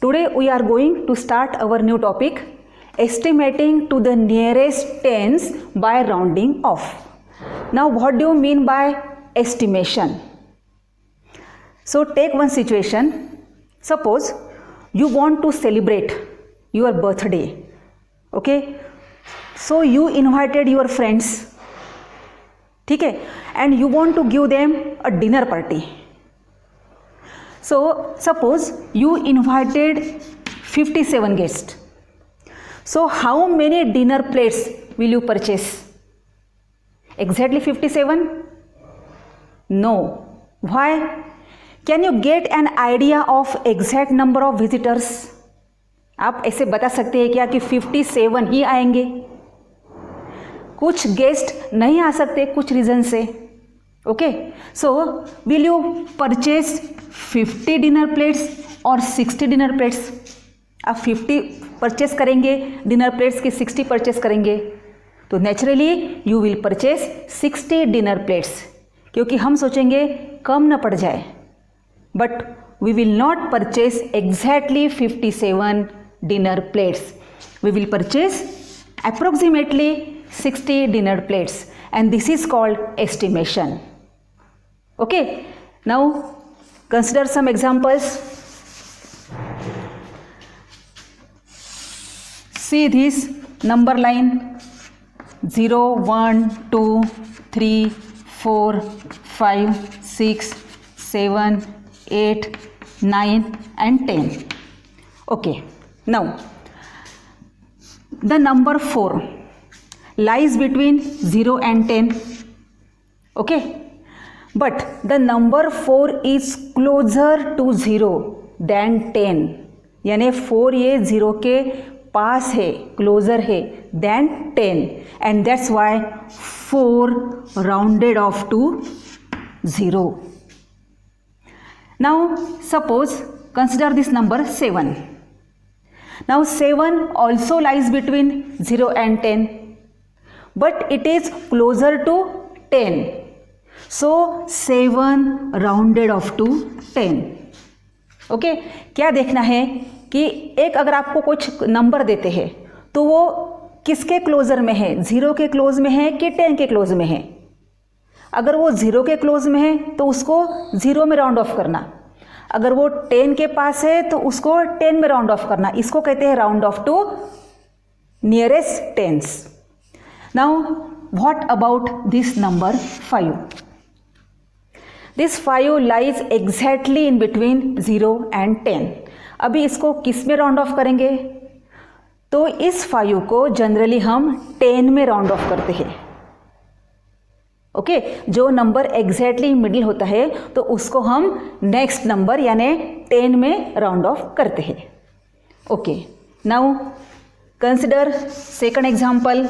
Today we are going to start our new topic, estimating to the nearest tens by rounding off. Now what do you mean by estimation? So take one situation. Suppose you want to celebrate your birthday. Okay, so you invited your friends, ठीक है, and you want to give them a dinner party. So suppose you invited 57 guests. So how many dinner plates will you purchase? Exactly 57? No. Why? Can you get an idea of exact number of visitors? आप ऐसे बता सकते हैं क्या कि 57 ही आएंगे? कुछ guest नहीं आ सकते कुछ रीज़न से. Okay, so will you purchase 50 dinner plates और 60 डिनर प्लेट्स? आप 50 परचेस करेंगे डिनर प्लेट्स की 60 परचेस करेंगे, तो naturally you will purchase 60 dinner plates, क्योंकि हम सोचेंगे कम ना पड़ जाए. But we will not purchase exactly 57 dinner plates. We will purchase approximately 60 dinner plates, and this is called estimation. Okay, now consider some examples. See this number line: 0, 1, 2, 3, 4, 5, 6, 7, 8, 9 and 10. Okay, now the number 4 lies between 0 and 10. Okay, but the number 4 is closer to 0 than 10. यानी 4 ये 0 के पास है, closure है than 10, and that's why 4 rounded off to 0. Now suppose consider this number 7. Now 7 also lies between 0 and 10, but it is closer to 10. So 7 rounded off to 10. Okay, क्या देखना है कि एक अगर आपको कुछ नंबर देते हैं तो वो किसके क्लोजर में है, 0 के क्लोज में है कि 10 के क्लोज में है. अगर वो 0 के क्लोज में है तो उसको 0 में राउंड ऑफ करना. अगर वो 10 के पास है तो उसको 10 में राउंड ऑफ करना. इसको कहते हैं round off to nearest tens. Now what about this number 5? This 5 lies exactly in between 0 and 10. अभी इसको किस में राउंड ऑफ करेंगे? तो इस 5 को जनरली हम 10 में राउंड ऑफ करते हैं. ओके, जो नंबर एग्जैक्टली मिडिल होता है तो उसको हम नेक्स्ट नंबर यानी 10 में राउंड ऑफ करते हैं. Okay, now consider second example.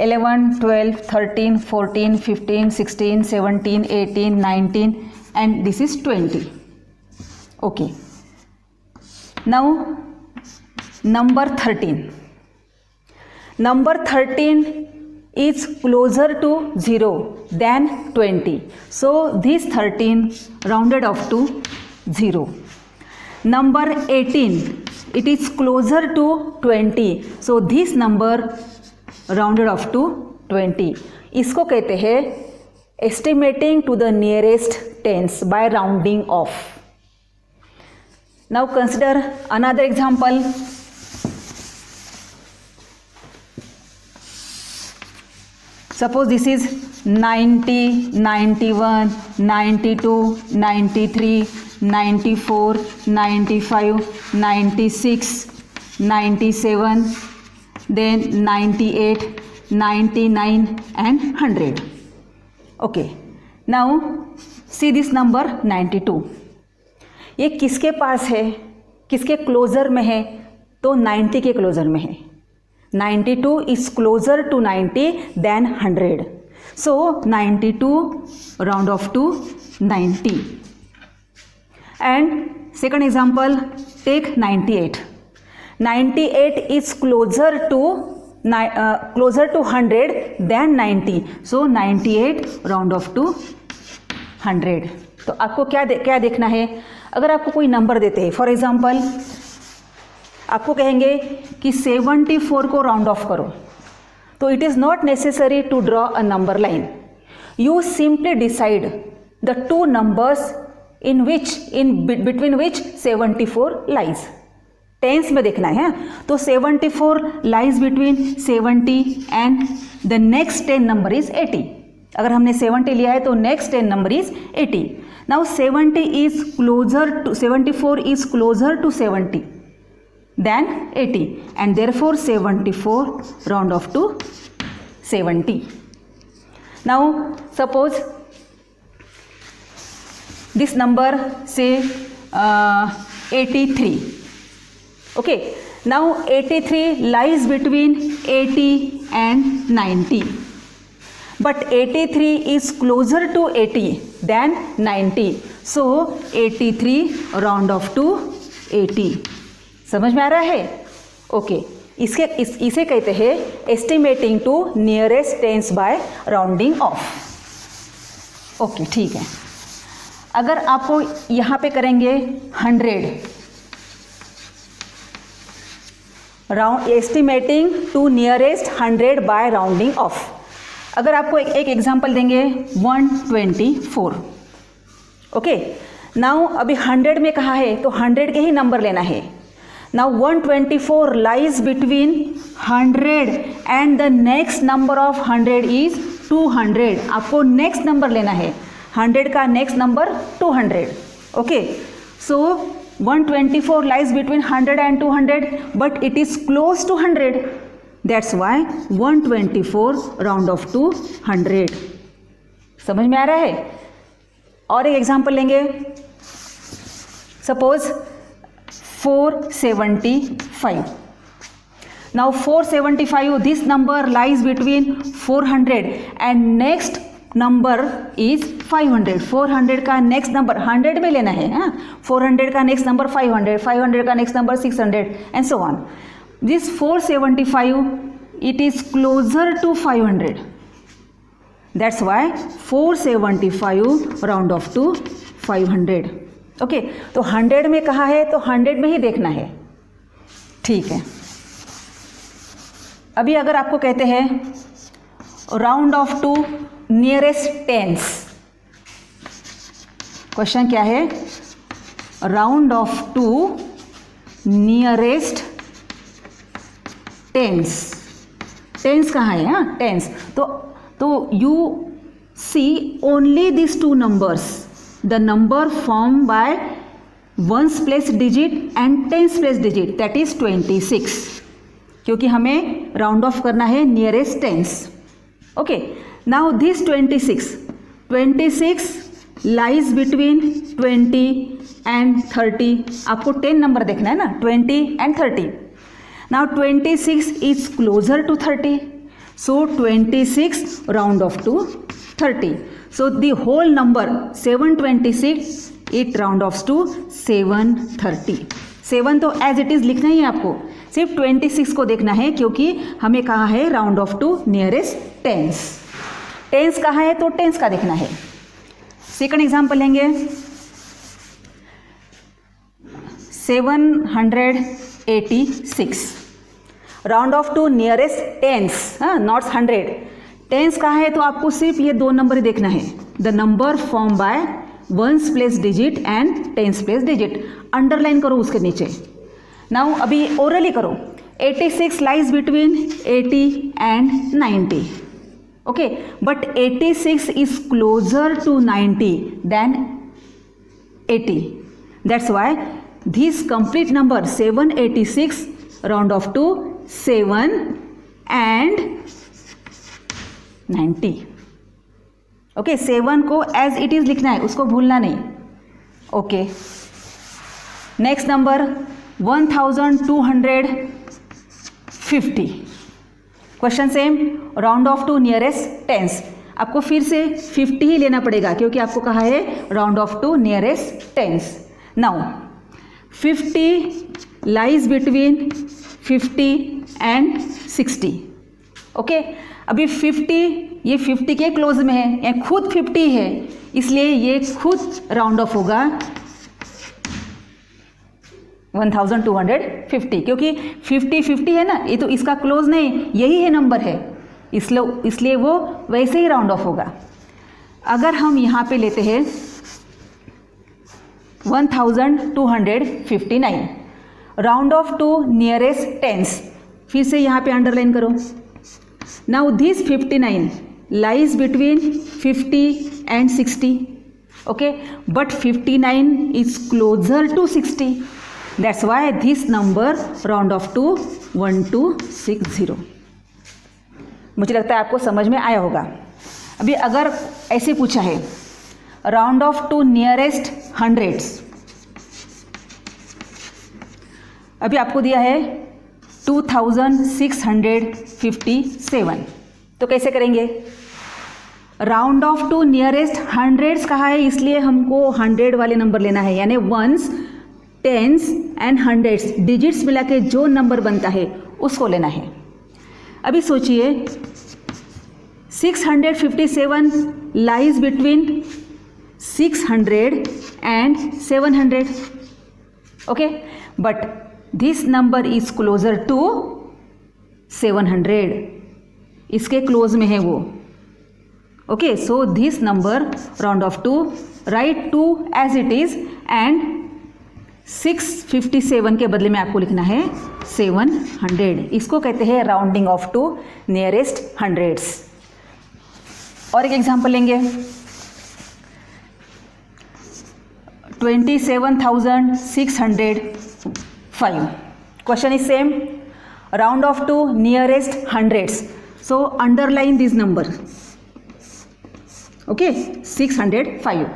11, 12, 13, 14, 15, 16, 17, 18, 19 and this is 20. Okay, now number 13. Number 13 is closer to 0 than 20. So this 13 rounded off to 0. Number 18, it is closer to 20. So this number rounded off to 20. इसको कहते हैं estimating to the nearest tens by rounding off. Now consider another example. Suppose this is 90, 91, 92, 93, 94, 95, 96, 97, then 98, 99 and 100. Okay, now see this number 92. ये किसके पास है, किसके closure में है? तो 90 के क्लोजर में है. 92 is closer to 90 than 100. So 92 round off to 90. And second example, take 98. 98 is closer to 100 than 90. So 98 round off to 100. तो आपको क्या देखना है? अगर आपको कोई नंबर देते हैं, फॉर एग्जांपल आपको कहेंगे कि 74 को राउंड ऑफ करो, तो it is not necessary to draw a number line. You simply decide the two numbers in between which 74 lies. Tens में देखना है, तो 74 lies between 70 and the next 10 number is 80. अगर हमने 70 लिया है तो next 10 number is 80. Now 74 is closer to 70 than 80 and therefore 74 round off to 70. Now suppose this number say 83. Okay, now 83 lies between 80 and 90, but 83 is closer to 80 than 90, so 83 round off to 80. समझ में आ रहा है? Okay, इसे कहते हैं estimating to nearest tens by rounding off. Okay, ठीक है. अगर आपको यहाँ पे करेंगे 100, round estimating to nearest 100 by rounding off. अगर आपको एक एग्जांपल देंगे 124. ओके, नाउ अभी 100 में कहा है तो 100 के ही नंबर लेना है. Now 124 lies between 100 and the next number of 100 is 200. आपको नेक्स्ट नंबर लेना है. 100 का next number 200. Okay, so 124 lies between 100 and 200, but it is close to 100. That's why 124 round off to 100. समझ में आ रहा है? और एक एग्जांपल लेंगे. Suppose 475. Now 475, this number lies between 400 and next number is 500. 400 का नेक्स्ट नंबर 100 में लेना है. 400 का नेक्स्ट नंबर 500, 500 का next number 600 and so on. This 475, it is closer to 500. That's why 475 round off to 500. Okay, तो 100 में कहा है तो 100 में ही देखना है. ठीक है. अभी अगर आपको कहते हैं round off to nearest tens, question क्या है? Round off to nearest tens. Tens कहाँ है? हाँ, टेंस. तो you see only this two numbers, the number formed by ones place digit and tens place digit, that is 26, क्योंकि हमें round off करना है nearest tens. Okay, now this 26 lies between 20 and 30. आपको 10 number देखना है ना, 20 and 30. Now 26 is closer to 30, so 26 round off to 30. So the whole number 726, it round offs to 730. 7 तो as it is लिखना ही है आपको, सिर्फ 26 को देखना है क्योंकि हमें कहा है round off to nearest tens. Tens कहाँ है तो टेंस का देखना है. सेकंड एग्जांपल लेंगे 786. Round off to nearest tens, not 100. Tens कहाँ है तो आपको सिर्फ ये दो नंबर ही देखना है, the number form by ones place digit and tens place digit. Underline करो उसके नीचे. नाउ अभी ओरली करो. 86 lies between 80 and 90. Okay, but 86 is closer to 90 than 80. That's why this complete number 786 round off to 7 and 90. Okay, 7 को as it is लिखना है, उसको भूलना नहीं. Okay, next number 1250. Question same, round off to nearest tens. आपको फिर से 50 ही लेना पड़ेगा क्योंकि आपको कहा है round off to nearest tens. Now 50 lies between 50 and 60. Okay, अभी 50 ये 50 के क्लोज में है, या खुद 50 है, इसलिए ये खुद राउंड ऑफ होगा 1250, क्योंकि 50-50 है ना, ये तो इसका क्लोज नहीं, यही है नंबर है, इसलिए वो वैसे ही राउंड ऑफ होगा। अगर हम यहाँ पे लेते हैं 1259, round off to nearest tens, फिर से यहाँ पे अंडरलाइन करो। Now this 59 lies between 50 and 60, okay, but 59 is closer to 60, that's why this number round off to 1260। मुझे लगता है आपको समझ में आया होगा। अभी अगर ऐसे पूछा है round off to nearest hundreds, अभी आपको दिया है 2657, तो कैसे करेंगे? Round off to nearest hundreds कहा है, इसलिए हमको 100 वाले नंबर लेना है, यानी ones, tens and hundreds, digits मिला के जो नंबर बनता है उसको लेना है। अभी सोचिए 657 lies between 600 and 700, okay, but this number is closer to 700, इसके क्लोज में है वो, okay. So this number round off to, write two as it is, and 657 के बदले में आपको लिखना है 700, इसको कहते हैं rounding off to nearest hundreds. और एक एग्जांपल लेंगे, 27,605, question is same, round off to nearest hundreds, so underline this number, okay, 605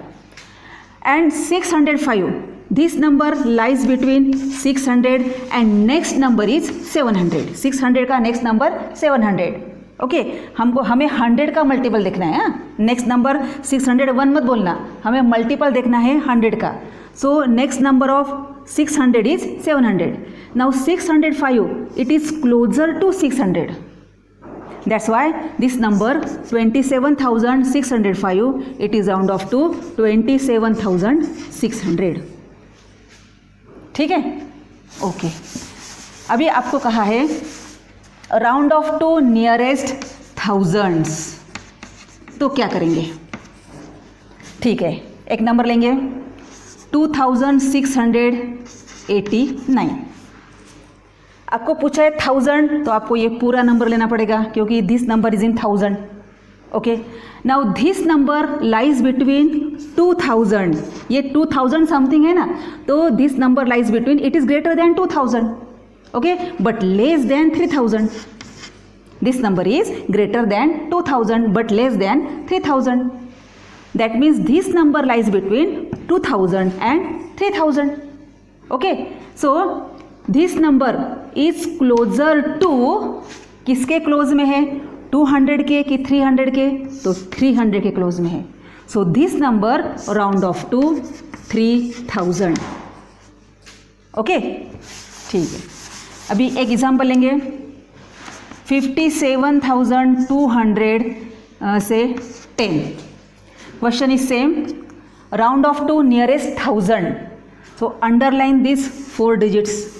and 605, this number lies between 600 and next number is 700, 600 का next number 700, okay, हमें 100 का multiple देखना है, next number 601 मत बोलना, हमें मल्टीपल देखना है 100 का, so next number of 600 is 700, now 605 it is closer to 600, that's why this number 27,605, it is round off to 27,600, ठीक है, ओके। अभी आपको कहा है round off to nearest thousands, तो क्या करेंगे? ठीक है, एक नंबर लेंगे 2689, आपको पूछा है 1000, तो आपको ये पूरा नंबर लेना पड़ेगा क्योंकि this number is in 1000, okay. Now this number lies between 2000, ये 2000 समथिंग है ना, तो this number lies between, it is greater than 2000, okay, but less than 3000, this number is greater than 2000 but less than 3000, that means this number lies between 2000 and 3000, okay. So this number is closer to, किसके close में है? 200 के कि 300 के? तो 300 के close में है, so this number round off to 3000, okay, ठीक है। अभी एक एग्जांपल लेंगे 57,200 से 10, question is same, round off to nearest 1000, so underline this 4 digits,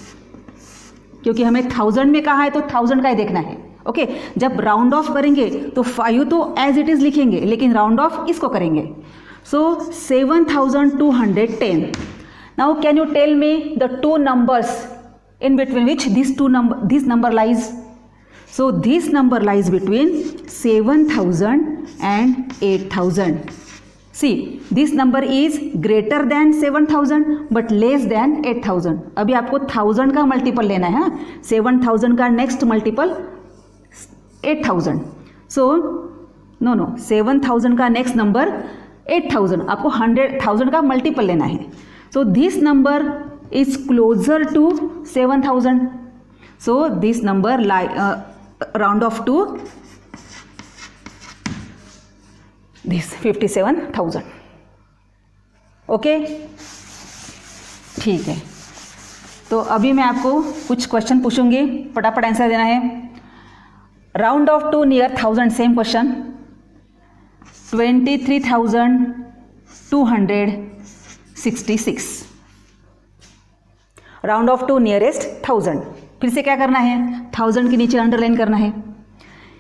क्योंकि हमें 1000 में कहा है तो 1000 का ही देखना है, ओके। जब राउंड ऑफ करेंगे तो 5 तो एज इट इज लिखेंगे, लेकिन राउंड ऑफ इसको करेंगे, so 7210। Now can you tell me the two numbers in between which this number lies? So this number lies between 7000 and 8000. See, this number is greater than 7000 but less than 8000. अभी आपको 1000 का multiple लेना है, 7000 का next multiple 8000, so no 7000 का next number 8000, आपको 100,000 का multiple लेना है, so this number is closer to 7000, so this number round off to this 57,000, okay, ठीक है। तो अभी मैं आपको कुछ क्वेश्चन पूछूंगी, फटाफट आंसर देना है। Round off to near 1000, same question, 23,266, round off to nearest 1000। फिर से क्या करना है, 1000 के नीचे अंडरलाइन करना है,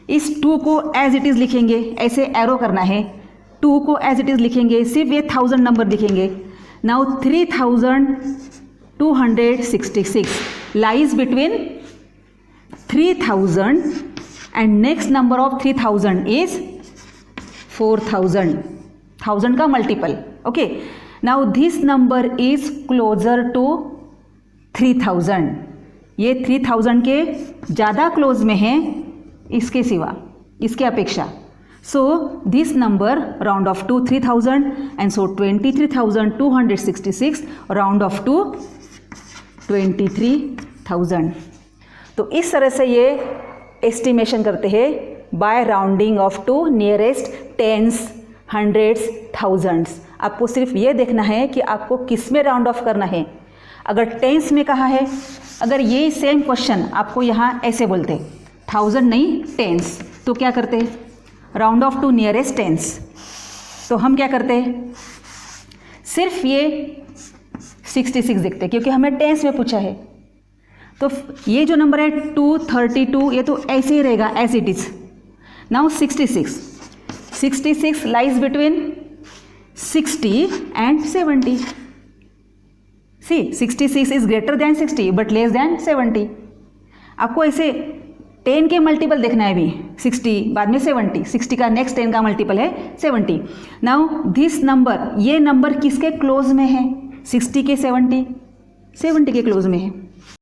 इस 2 को एज इट इज़ लिखेंगे, ऐसे एरो करना है, 2 को एज इट इज़ लिखेंगे, सिर्फ ये 1000 नंबर लिखेंगे। Now 3266 lies between 3000 and next number of 3000 is 4000, 1000 का multiple. Okay, now this number is closer to 3000, ये 3000 के ज़्यादा क्लोज में है इसके सिवा, इसके अपेक्षा। So this number round off to 3000 and so 23,266 round off to 23,000। तो इस तरह से ये एस्टिमेशन करते हैं by rounding off to nearest tens, hundreds, thousands. आपको सिर्फ ये देखना है कि आपको किस में राउंड ऑफ करना है। अगर टेंस में कहा है, अगर ये सेम क्वेश्चन आपको यहाँ ऐसे बोलते 1000 नहीं टेंस, तो क्या करते, round off to nearest tens. तो हम क्या करते, सिर्फ ये 66 देखते क्योंकि हमें टेंस में पूछा है। तो ये जो नंबर है 232, ये तो ऐसे ही रहेगा as it is. Now 66 lies between 60 and 70। See 66 is greater than 60 but less than 70। आपको ऐसे 10 के मल्टीपल देखना है अभी, 60 बाद में 70, 60 का नेक्स्ट 10 का मल्टीपल है 70। नाउ दिस नंबर, ये नंबर किसके क्लोज में है, 60 के 70 के क्लोज में है।